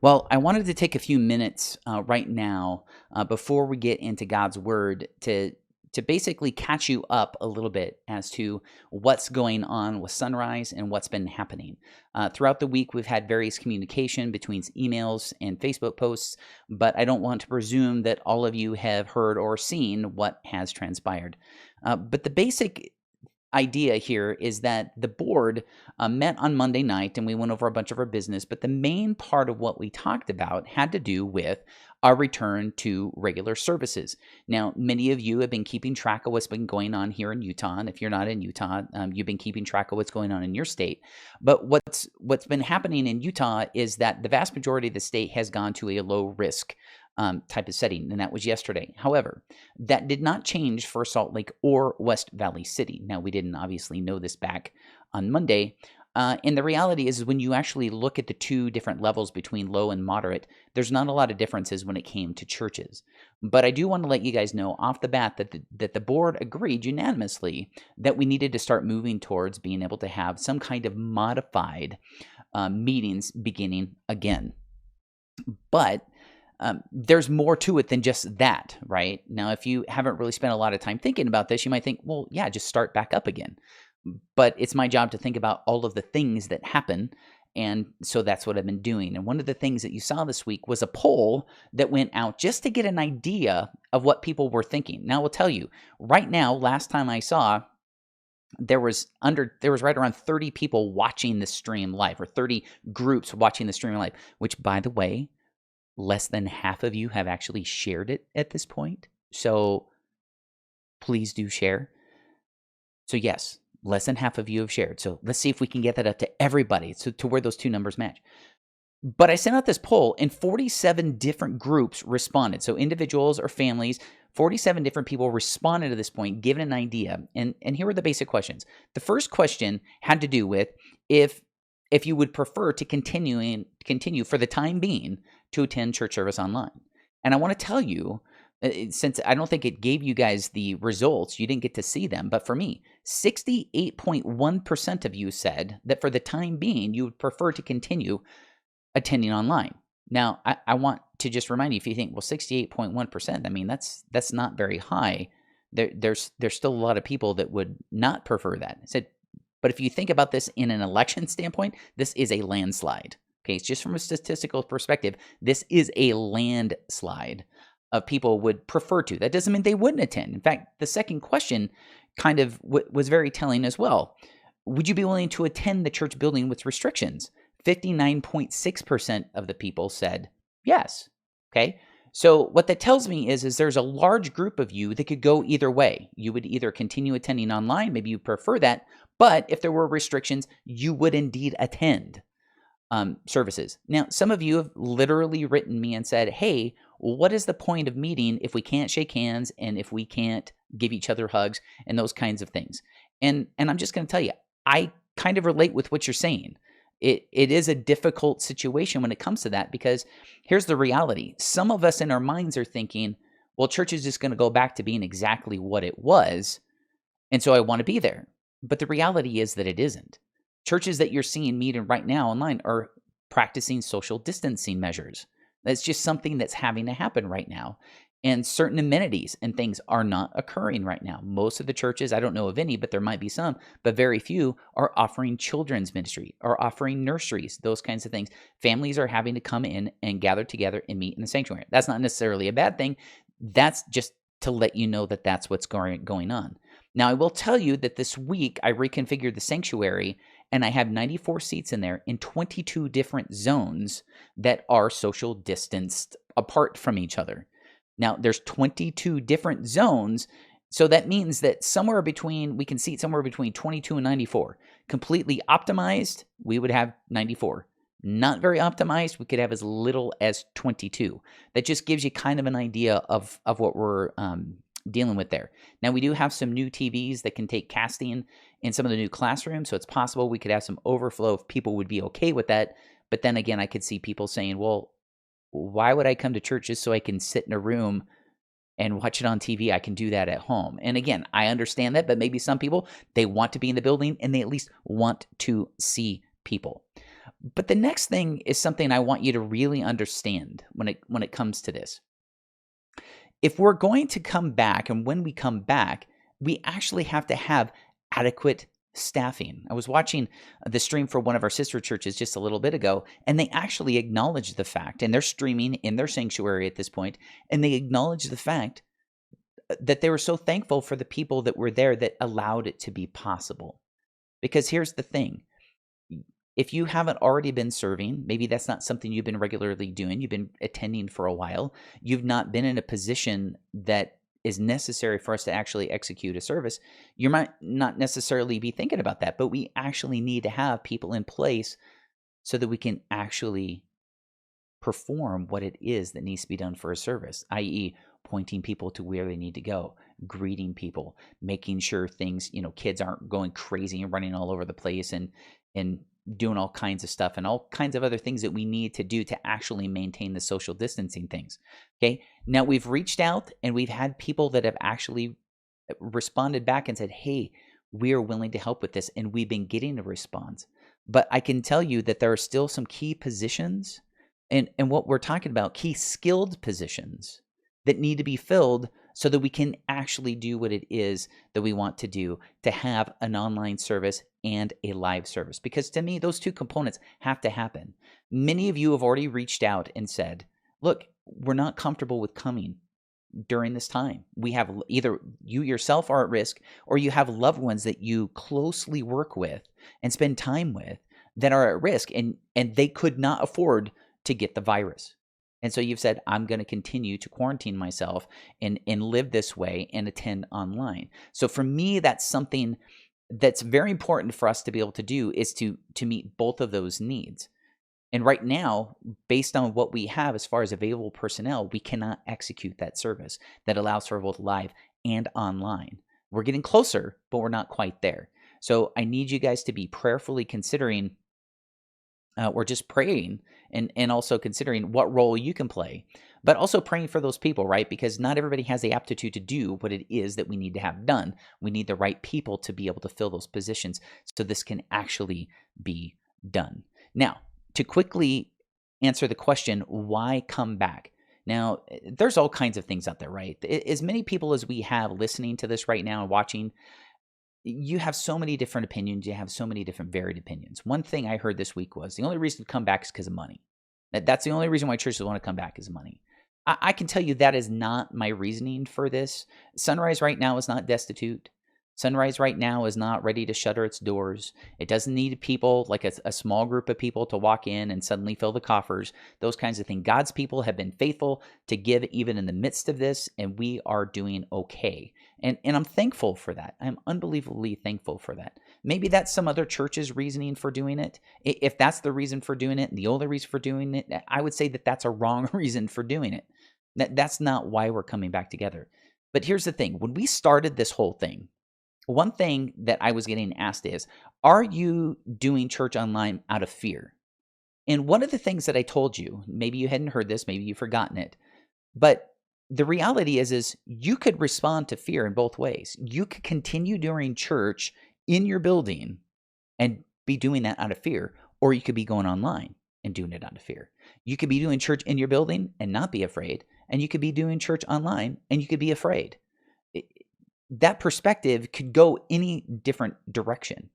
Well, I wanted to take a few minutes right now before we get into God's word to basically catch you up a little bit as to what's going on with Sunrise and what's been happening. Throughout the week, we've had various communication between emails and Facebook posts, but I don't want to presume that all of you have heard or seen what has transpired. But the basic idea here is that the board met on Monday night and we went over a bunch of our business, but the main part of what we talked about had to do with our return to regular services. Now, many of you have been keeping track of what's been going on here in Utah, and if you're not in Utah, you've been keeping track of what's going on in your state. But what's been happening in Utah is that the vast majority of the state has gone to a low risk type of setting, and that was yesterday. However, that did not change for Salt Lake or West Valley City. Now, we didn't obviously know this back on Monday. And the reality is when you actually look at the two different levels between low and moderate, there's not a lot of differences when it came to churches. But I do want to let you guys know off the bat that the board agreed unanimously that we needed to start moving towards being able to have some kind of modified meetings beginning again. But there's more to it than just that, right? Now, if you haven't really spent a lot of time thinking about this, you might think, well, yeah, just start back up again. But it's my job to think about all of the things that happen. And so that's what I've been doing. And one of the things that you saw this week was a poll that went out just to get an idea of what people were thinking. Now, I will tell you, right now, last time I saw, there was right around 30 people watching the stream live, or 30 groups watching the stream live, which, by the way, less than half of you have actually shared it at this point. So please do share. So yes, less than half of you have shared. So let's see if we can get that up to everybody, so to where those two numbers match. But I sent out this poll and 47 different groups responded. So individuals or families, 47 different people responded to this point, given an idea. And here were the basic questions. The first question had to do with if you would prefer to continue for the time being to attend church service online. And I want to tell you, since I don't think it gave you guys the results, you didn't get to see them, but for me, 68.1% of you said that for the time being, you would prefer to continue attending online. Now, I want to just remind you, if you think, well, 68.1%, I mean, that's not very high. There's still a lot of people that would not prefer that. I said, but if you think about this in an election standpoint, this is a landslide. Okay, it's just from a statistical perspective, this is a landslide of people would prefer to. That doesn't mean they wouldn't attend. In fact, the second question kind of was very telling as well. Would you be willing to attend the church building with restrictions? 59.6% of the people said yes. Okay, so what that tells me is there's a large group of you that could go either way. You would either continue attending online, maybe you prefer that, but if there were restrictions, you would indeed attend services. Now, some of you have literally written me and said, hey, what is the point of meeting if we can't shake hands and if we can't give each other hugs and those kinds of things? And I'm just going to tell you, I kind of relate with what you're saying. It is a difficult situation when it comes to that, because here's the reality. Some of us in our minds are thinking, well, church is just going to go back to being exactly what it was, and so I want to be there. But the reality is that it isn't. Churches that you're seeing meeting right now online are practicing social distancing measures. That's just something that's having to happen right now. And certain amenities and things are not occurring right now. Most of the churches, I don't know of any, but there might be some, but very few are offering children's ministry or offering nurseries, those kinds of things. Families are having to come in and gather together and meet in the sanctuary. That's not necessarily a bad thing. That's just to let you know that that's what's going on. Now, I will tell you that this week I reconfigured the sanctuary and I have 94 seats in there in 22 different zones that are social distanced apart from each other. Now, there's 22 different zones, so that means that we can seat somewhere between 22 and 94. Completely optimized, we would have 94. Not very optimized, we could have as little as 22. That just gives you kind of an idea of what we're dealing with there. Now, we do have some new TVs that can take casting in some of the new classrooms, so it's possible we could have some overflow if people would be okay with that. But then again, I could see people saying, well, why would I come to church just so I can sit in a room and watch it on TV? I can do that at home. And again, I understand that, but maybe some people, they want to be in the building and they at least want to see people. But the next thing is something I want you to really understand when it comes to this. If we're going to come back, and when we come back, we actually have to have adequate staffing. I was watching the stream for one of our sister churches just a little bit ago, and they actually acknowledged the fact, and they're streaming in their sanctuary at this point, and they acknowledged the fact that they were so thankful for the people that were there that allowed it to be possible. Because here's the thing. If you haven't already been serving, maybe that's not something you've been regularly doing, you've been attending for a while, you've not been in a position that is necessary for us to actually execute a service, you might not necessarily be thinking about that, but we actually need to have people in place so that we can actually perform what it is that needs to be done for a service, i.e., pointing people to where they need to go, greeting people, making sure things, kids aren't going crazy and running all over the place and doing all kinds of stuff and all kinds of other things that we need to do to actually maintain the social distancing things. Okay. Now we've reached out and we've had people that have actually responded back and said, hey, we are willing to help with this. And we've been getting a response. But I can tell you that there are still some key positions and what we're talking about, key skilled positions that need to be filled so that we can actually do what it is that we want to do, to have an online service and a live service. Because to me, those two components have to happen. Many of you have already reached out and said, look, we're not comfortable with coming during this time. We have either you yourself are at risk or you have loved ones that you closely work with and spend time with that are at risk and they could not afford to get the virus. And so you've said, I'm going to continue to quarantine myself and live this way and attend online. So for me, that's something that's very important for us to be able to do, is to meet both of those needs. And right now, based on what we have as far as available personnel, we cannot execute that service that allows for both live and online. We're getting closer, but we're not quite there. So I need you guys to be prayerfully considering or just praying and also considering what role you can play, but also praying for those people, right? Because not everybody has the aptitude to do what it is that we need to have done. We need the right people to be able to fill those positions so this can actually be done. Now, to quickly answer the question, why come back? Now, there's all kinds of things out there, right? As many people as we have listening to this right now and watching, you have so many different opinions. You have so many different varied opinions. One thing I heard this week was the only reason to come back is because of money. That's the only reason why churches want to come back is money. I can tell you that is not my reasoning for this. Sunrise right now is not destitute. Sunrise right now is not ready to shutter its doors. It doesn't need people, like a small group of people, to walk in and suddenly fill the coffers, those kinds of things. God's people have been faithful to give even in the midst of this, and we are doing okay. And I'm thankful for that. I'm unbelievably thankful for that. Maybe that's some other church's reasoning for doing it. If that's the reason for doing it, and the only reason for doing it, I would say that that's a wrong reason for doing it. That's not why we're coming back together. But here's the thing. When we started this whole thing, one thing that I was getting asked is, are you doing church online out of fear? And one of the things that I told you, maybe you hadn't heard this, maybe you've forgotten it, but the reality is you could respond to fear in both ways. You could continue doing church in your building and be doing that out of fear, or you could be going online and doing it out of fear. You could be doing church in your building and not be afraid, and you could be doing church online and you could be afraid. That perspective could go any different direction.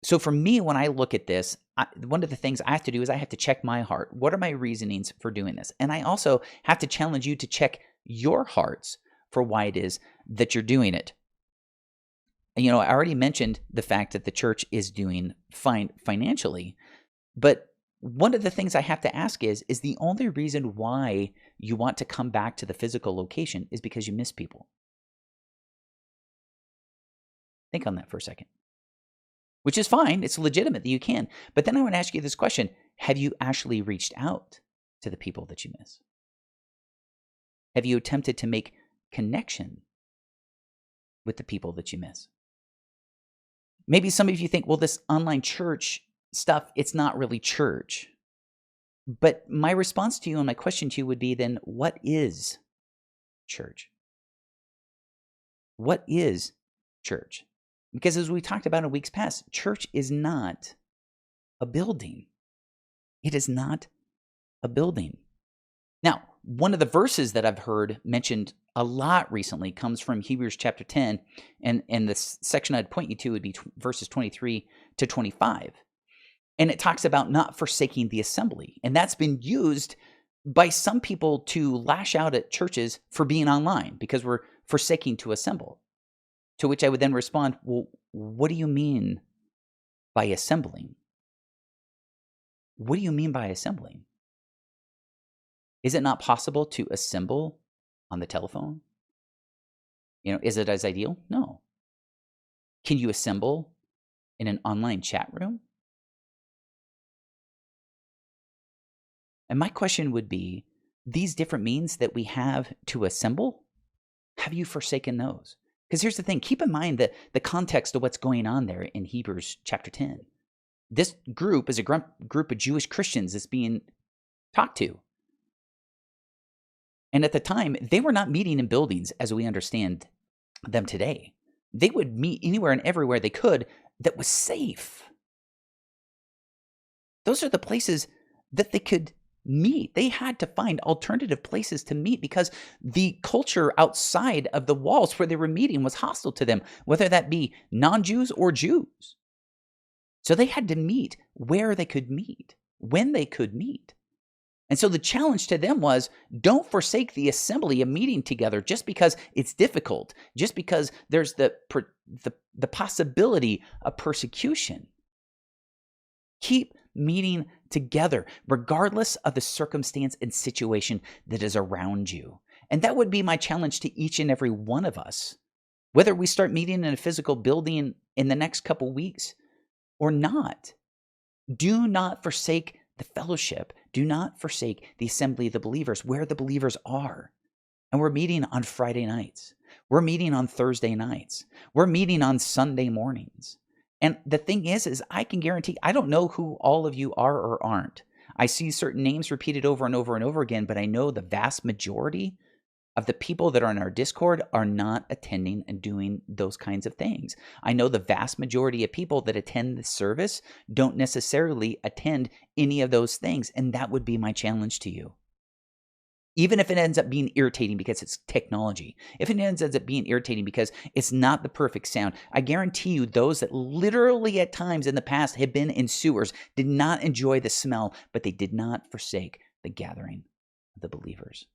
So for me, when I look at this, one of the things I have to do is I have to check my heart. What are my reasonings for doing this? And I also have to challenge you to check your hearts for why it is that you're doing it. And, I already mentioned the fact that the church is doing fine financially, but one of the things I have to ask is the only reason why you want to come back to the physical location is because you miss people? Think on that for a second. Which is fine. It's legitimate that you can. But then I want to ask you this question. Have you actually reached out to the people that you miss? Have you attempted to make connection with the people that you miss? Maybe some of you think, well, this online church stuff, it's not really church. But my response to you and my question to you would be then, what is church? What is church? Because as we talked about in weeks past, church is not a building. It is not a building. Now, one of the verses that I've heard mentioned a lot recently comes from Hebrews chapter 10, and the section I'd point you to would be verses 23 to 25. And it talks about not forsaking the assembly. And that's been used by some people to lash out at churches for being online because we're forsaking to assemble. To which I would then respond, well, what do you mean by assembling? What do you mean by assembling? Is it not possible to assemble on the telephone? Is it as ideal? No. Can you assemble in an online chat room? And my question would be, these different means that we have to assemble, have you forsaken those? Because here's the thing, keep in mind that the context of what's going on there in Hebrews chapter 10. This group is a group of Jewish Christians that's being talked to. And at the time, they were not meeting in buildings as we understand them today. They would meet anywhere and everywhere they could that was safe. Those are the places that they could meet. They had to find alternative places to meet because the culture outside of the walls where they were meeting was hostile to them, whether that be non-Jews or Jews. So they had to meet where they could meet, when they could meet. And so the challenge to them was, don't forsake the assembly of meeting together just because it's difficult, just because there's the possibility of persecution. Keep meeting together, regardless of the circumstance and situation that is around you. And that would be my challenge to each and every one of us. Whether we start meeting in a physical building in the next couple weeks or not, do not forsake the fellowship. Do not forsake the assembly of the believers where the believers are. And we're meeting on Friday nights. We're meeting on Thursday nights. We're meeting on Sunday mornings. And the thing is I can guarantee, I don't know who all of you are or aren't. I see certain names repeated over and over and over again, but I know the vast majority of the people that are in our Discord are not attending and doing those kinds of things. I know the vast majority of people that attend the service don't necessarily attend any of those things, and that would be my challenge to you. Even if it ends up being irritating because it's technology, if it ends up being irritating because it's not the perfect sound, I guarantee you those that literally at times in the past have been in sewers did not enjoy the smell, but they did not forsake the gathering of the believers.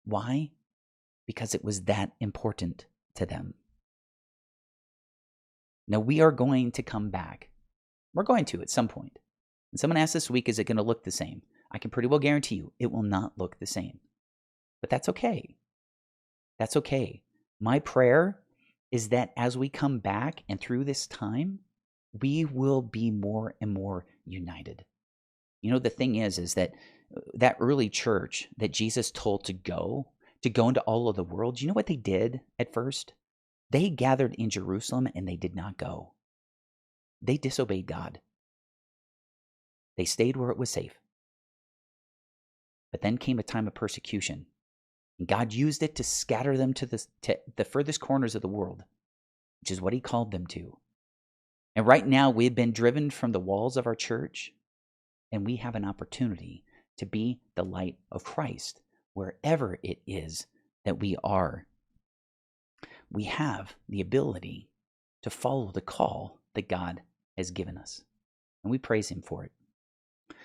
Why? Because it was that important to them. Now we are going to come back. We're going to at some point. And someone asked this week, is it going to look the same? I can pretty well guarantee you it will not look the same. But that's okay. That's okay. My prayer is that as we come back and through this time, we will be more and more united. The thing is that early church that Jesus told to go into all of the world, you know what they did at first? They gathered in Jerusalem and they did not go. They disobeyed God. They stayed where it was safe. But then came a time of persecution. And God used it to scatter them to the furthest corners of the world, which is what he called them to. And right now we've been driven from the walls of our church, and we have an opportunity to be the light of Christ wherever it is that we are. We have the ability to follow the call that God has given us, and we praise him for it.